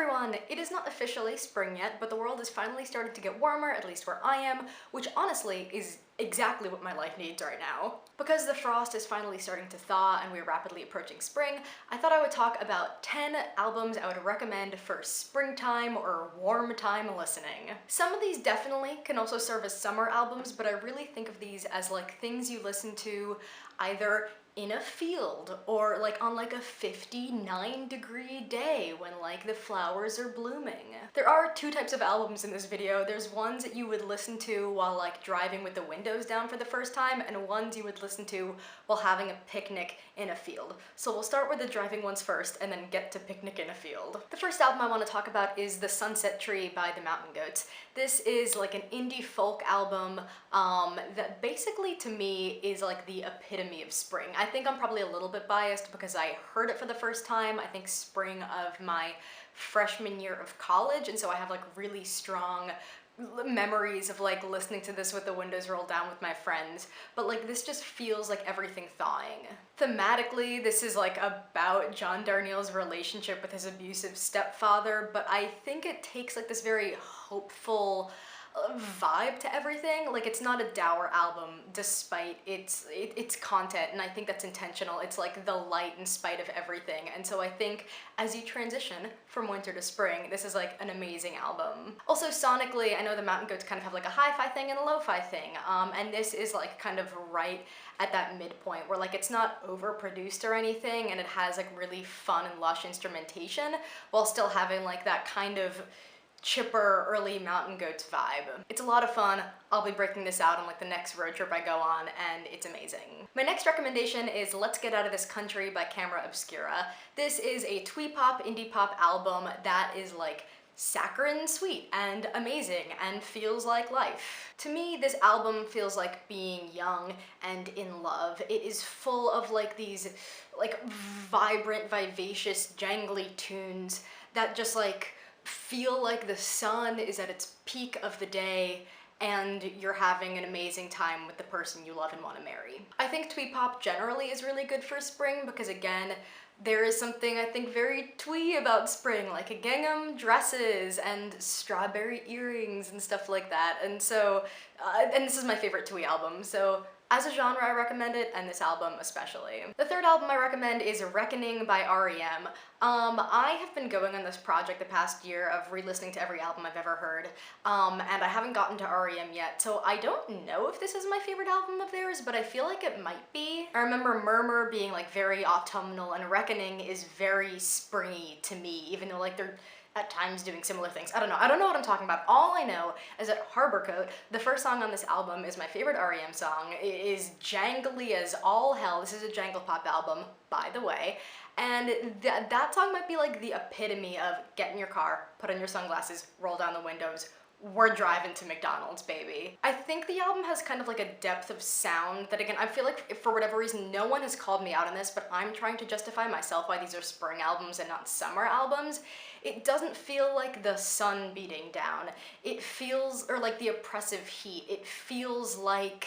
everyone! It is not officially spring yet, but the world is finally starting to get warmer, at least where I am, which honestly is exactly what my life needs right now. Because the frost is finally starting to thaw and we're rapidly approaching spring, I thought I would talk about 10 albums I would recommend for springtime or warm time listening. Some of these definitely can also serve as summer albums, but I really think of these as like things you listen to either in a field or like on like a 59-degree day when like the flowers are blooming. There are two types of albums in this video. There's ones that you would listen to while like driving with the windows down for the first time, and ones you would listen to while having a picnic in a field. So we'll start with the driving ones first and then get to picnic in a field. The first album I want to talk about is The Sunset Tree by the Mountain Goats. This is like an indie folk album that basically to me is like the epitome of spring. I think I'm probably a little bit biased because I heard it for the first time, I think spring of my freshman year of college, and so I have like really strong memories of like listening to this with the windows rolled down with my friends, but like this just feels like everything thawing. Thematically, this is like about John Darnielle's relationship with his abusive stepfather, but I think it takes like this very hopeful vibe to everything. Like it's not a dour album despite its content, and I think that's intentional. It's like the light in spite of everything, and so I think as you transition from winter to spring, this is like an amazing album. Also sonically, I know the Mountain Goats kind of have like a hi-fi thing and a lo-fi thing, and this is like kind of right at that midpoint where like it's not overproduced or anything, and it has like really fun and lush instrumentation while still having like that kind of chipper early Mountain Goats vibe. It's a lot of fun. I'll be breaking this out on like the next road trip I go on, and it's amazing. My next recommendation is Let's Get Out of This Country by Camera Obscura. This is a twee pop, indie pop album that is like saccharine sweet and amazing and feels like life. To me, this album feels like being young and in love. It is full of like these like vibrant, vivacious, jangly tunes that just like feel like the sun is at its peak of the day and you're having an amazing time with the person you love and want to marry. I think twee pop generally is really good for spring because again, there is something I think very twee about spring, like gingham dresses and strawberry earrings and stuff like that. And so, and this is my favorite twee album, so as a genre, I recommend it, and this album especially. The third album I recommend is Reckoning by REM. I have been going on this project the past year of re-listening to every album I've ever heard, and I haven't gotten to REM yet, so I don't know if this is my favorite album of theirs, but I feel like it might be. I remember Murmur being like very autumnal, and Reckoning is very springy to me, even though like they're at times doing similar things. I don't know what I'm talking about. All I know is that Harbor Coat, the first song on this album, is my favorite REM song. It is jangly as all hell. This is a jangle pop album, by the way, and that song might be like the epitome of get in your car, put on your sunglasses, roll down the windows, we're driving to McDonald's, baby. I think the album has kind of like a depth of sound that, again, I feel like if for whatever reason no one has called me out on this, but I'm trying to justify myself why these are spring albums and not summer albums. It doesn't feel like the sun beating down. It feels, or like the oppressive heat. It feels like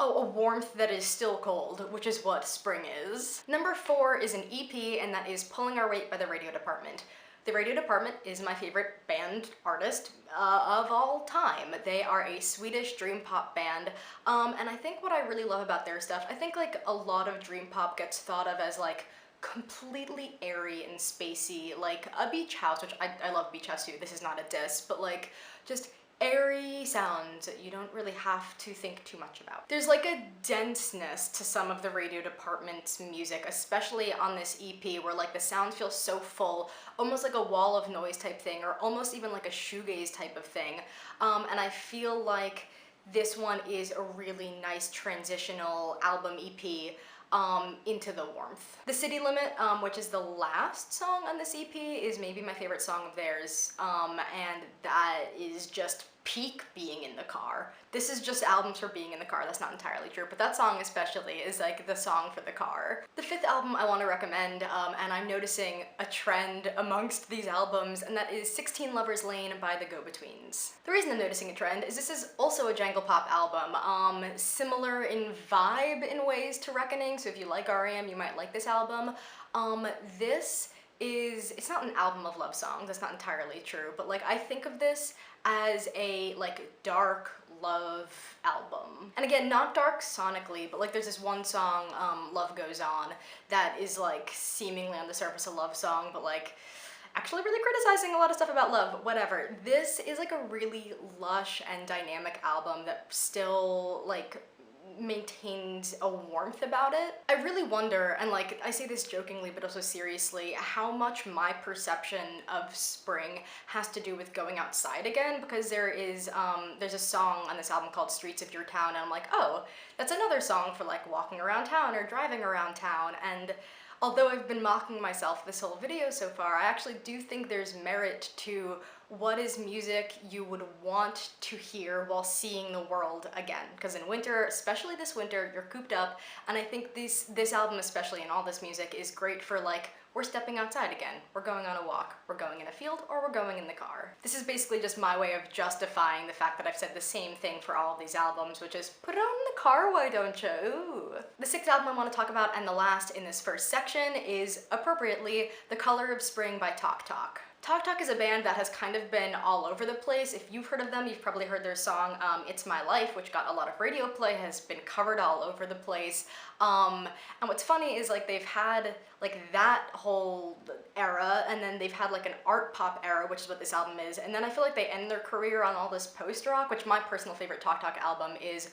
a warmth that is still cold, which is what spring is. Number 4 is an EP, and that is Pulling Our Weight by the Radio Department. The Radio Department is my favorite band artist of all time. They are a Swedish dream pop band, and I think what I really love about their stuff, I think like a lot of dream pop gets thought of as like completely airy and spacey, like a beach house, which I love beach house too, this is not a diss, but like just airy sounds that you don't really have to think too much about. There's like a denseness to some of the Radio Department's music, especially on this EP, where like the sounds feel so full, almost like a wall of noise type thing, or almost even like a shoegaze type of thing. And I feel like this one is a really nice transitional album EP into the warmth. The City Limit, which is the last song on this EP, is maybe my favorite song of theirs, and that is just peak being in the car. This is just albums for being in the car, that's not entirely true, but that song especially is like the song for the car. The fifth album I want to recommend, and I'm noticing a trend amongst these albums, and that is 16 Lovers Lane by the Go-Betweens. The reason I'm noticing a trend is this is also a jangle pop album, similar in vibe in ways to Reckoning, so if you like REM, you might like this album. This it's not an album of love songs, that's not entirely true, but like I think of this as a like dark love album. And again, not dark sonically, but like there's this one song, Love Goes On, that is like seemingly on the surface a love song, but like actually really criticizing a lot of stuff about love, whatever. This is like a really lush and dynamic album that still like maintains a warmth about it. I really wonder, and like I say this jokingly but also seriously, how much my perception of spring has to do with going outside again, because there's a song on this album called Streets of Your Town, and I'm like, oh, that's another song for like walking around town or driving around town. And although I've been mocking myself this whole video so far, I actually do think there's merit to what is music you would want to hear while seeing the world again. Because in winter, especially this winter, you're cooped up, and I think this album especially, and all this music, is great for like, we're stepping outside again, we're going on a walk, we're going in a field, or we're going in the car. This is basically just my way of justifying the fact that I've said the same thing for all of these albums, which is, put it on in the car, why don't you? Ooh. The sixth album I want to talk about, and the last in this first section, is, appropriately, The Color of Spring by Talk Talk. Talk Talk is a band that has kind of been all over the place. If you've heard of them, you've probably heard their song, It's My Life, which got a lot of radio play, has been covered all over the place. And what's funny is like they've had like that whole era, and then they've had like an art pop era, which is what this album is, and then I feel like they end their career on all this post-rock, which my personal favorite Talk Talk album is,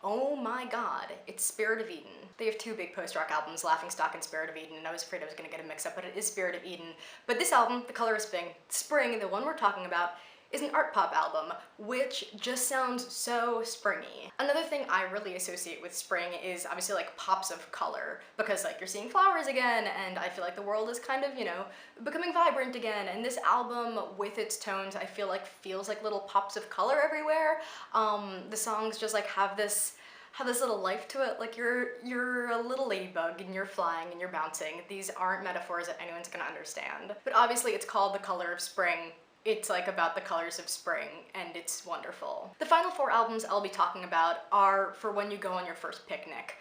oh my god, it's Spirit of Eden. They have two big post-rock albums, Laughingstock and Spirit of Eden, and I was afraid I was gonna get a mix-up, but it is Spirit of Eden. But this album, The Color of Spring, the one we're talking about, is an art pop album, which just sounds so springy. Another thing I really associate with spring is obviously like pops of color, because like you're seeing flowers again, and I feel like the world is kind of, you know, becoming vibrant again, and this album with its tones I feel like feels like little pops of color everywhere. The songs just like have this little life to it, like you're a little ladybug and you're flying and you're bouncing. These aren't metaphors that anyone's gonna understand. But obviously it's called The Color of Spring. It's like about the colors of spring, and it's wonderful. The final four albums I'll be talking about are for when you go on your first picnic.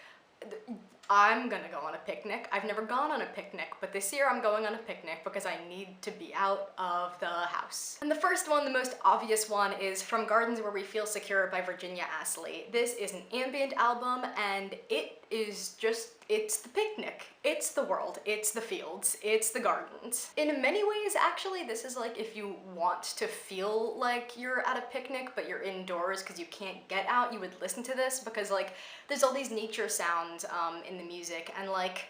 I'm gonna go on a picnic. I've never gone on a picnic, but this year I'm going on a picnic because I need to be out of the house. And the first one, the most obvious one, is From Gardens Where We Feel Secure by Virginia Astley. This is an ambient album, and it is just, it's the picnic. It's the world, it's the fields, it's the gardens. In many ways, actually, this is like if you want to feel like you're at a picnic, but you're indoors because you can't get out, you would listen to this, because like there's all these nature sounds in the music, and like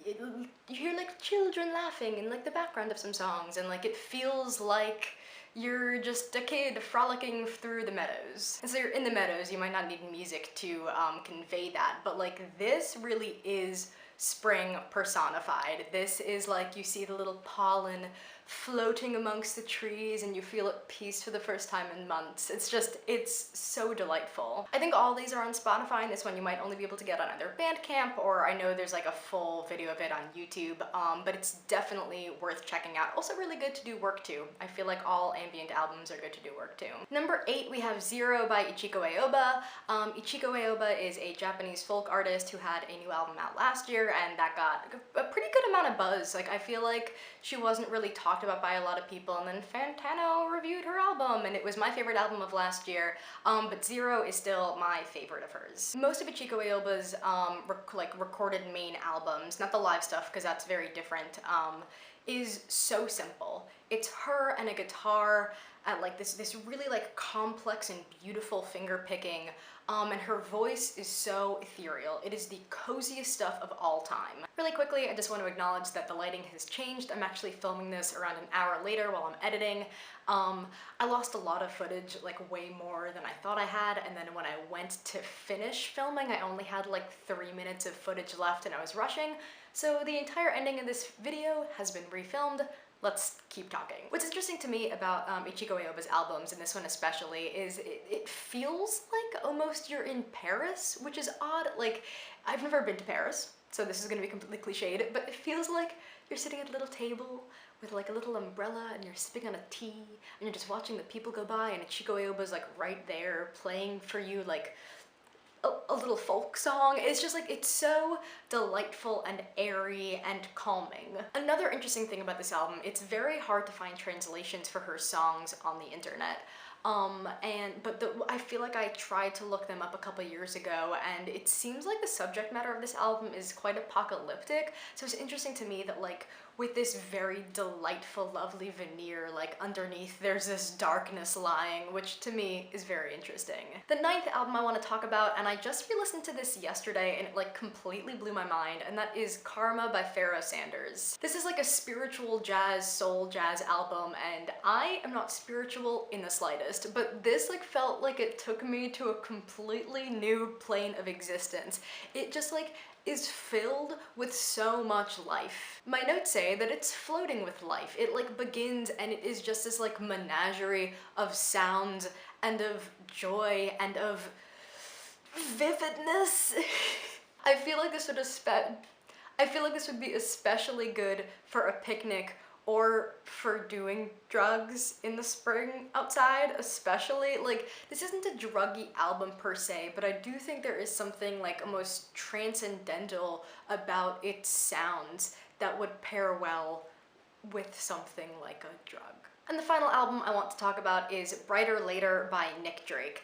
you hear like children laughing in like the background of some songs, and like it feels like you're just a kid frolicking through the meadows. And so you're in the meadows, you might not need music to convey that, but like this really is spring personified. This is like you see the little pollen floating amongst the trees and you feel at peace for the first time in months. It's so delightful. I think all these are on Spotify, and this one you might only be able to get on either Bandcamp, or I know there's like a full video of it on YouTube, but it's definitely worth checking out. Also really good to do work to. I feel like all ambient albums are good to do work to. Number 8, we have Zero by Ichiko Aoba. Ichiko Aoba is a Japanese folk artist who had a new album out last year, and that got a pretty good amount of buzz. Like I feel like she wasn't really talked about by a lot of people, and then Fantano reviewed her album, and it was my favorite album of last year, but Zero is still my favorite of hers. Most of Ichiko Aoba's recorded main albums, not the live stuff because that's very different, is so simple. It's her and a guitar at like this really like complex and beautiful finger picking, and her voice is so ethereal. It is the coziest stuff of all time. Really quickly, I just want to acknowledge that the lighting has changed. I'm actually filming this around an hour later while I'm editing. I lost a lot of footage, like way more than I thought I had, and then when I went to finish filming, I only had like 3 minutes of footage left and I was rushing, so the entire ending of this video has been refilmed. Let's keep talking. What's interesting to me about Ichiko Aoba's albums, and this one especially, is it feels like almost you're in Paris, which is odd. Like, I've never been to Paris, so this is gonna be completely cliched, but it feels like you're sitting at a little table with like a little umbrella and you're sipping on a tea and you're just watching the people go by, and Ichiko Aoba's like right there playing for you like a little folk song. It's just like, it's so delightful and airy and calming. Another interesting thing about this album, it's very hard to find translations for her songs on the internet. I feel like I tried to look them up a couple years ago, and it seems like the subject matter of this album is quite apocalyptic, so it's interesting to me that, like, with this very delightful, lovely veneer, like, underneath there's this darkness lying, which to me is very interesting. The ninth album I want to talk about, and I just re-listened to this yesterday and it like completely blew my mind, and that is Karma by Pharoah Sanders. This is like a spiritual jazz, soul jazz album, and I am not spiritual in the slightest, but this like felt like it took me to a completely new plane of existence. It just like is filled with so much life. My notes say that it's floating with life. It like begins and it is just this like menagerie of sounds and of joy and of vividness. I feel like this would be especially good for a picnic or for doing drugs in the spring outside, especially. Like, this isn't a druggy album per se, but I do think there is something like almost transcendental about its sounds that would pair well with something like a drug. And the final album I want to talk about is Brighter Later by Nick Drake.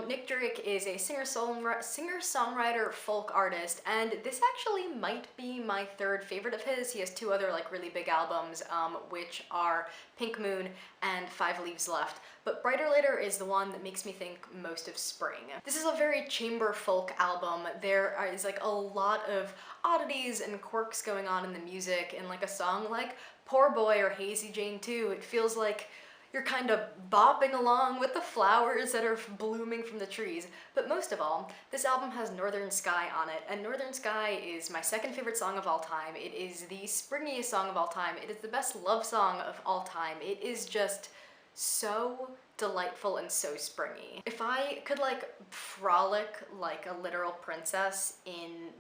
Nick Drake is a singer-songwriter, folk artist, and this actually might be my third favorite of his. He has two other like really big albums, which are Pink Moon and 5 Leaves Left. But Brighter Later is the one that makes me think most of spring. This is a very chamber folk album. There is like a lot of oddities and quirks going on in the music, and like a song like Poor Boy or Hazy Jane 2, it feels like you're kind of bopping along with the flowers that are blooming from the trees. But most of all, this album has Northern Sky on it, and Northern Sky is my second favorite song of all time. It is the springiest song of all time. It is the best love song of all time. It is just so delightful and so springy. If I could like frolic like a literal princess in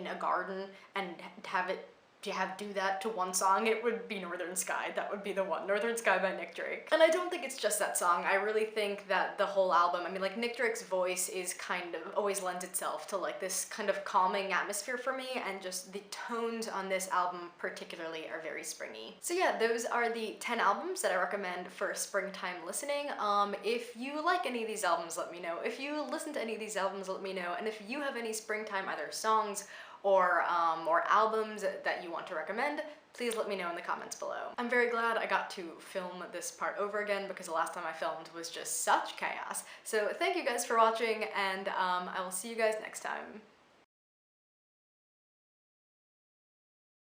a garden and do that to one song, it would be Northern Sky. That would be the one. Northern Sky by Nick Drake. And I don't think it's just that song. I really think that the whole album, I mean, like, Nick Drake's voice is kind of always lends itself to like this kind of calming atmosphere for me, and just the tones on this album particularly are very springy. So yeah, those are the 10 albums that I recommend for springtime listening. If you like any of these albums, let me know. If you listen to any of these albums, let me know. And if you have any springtime either songs or albums that you want to recommend, please let me know in the comments below. I'm very glad I got to film this part over again, because the last time I filmed was just such chaos. So thank you guys for watching, and I will see you guys next time.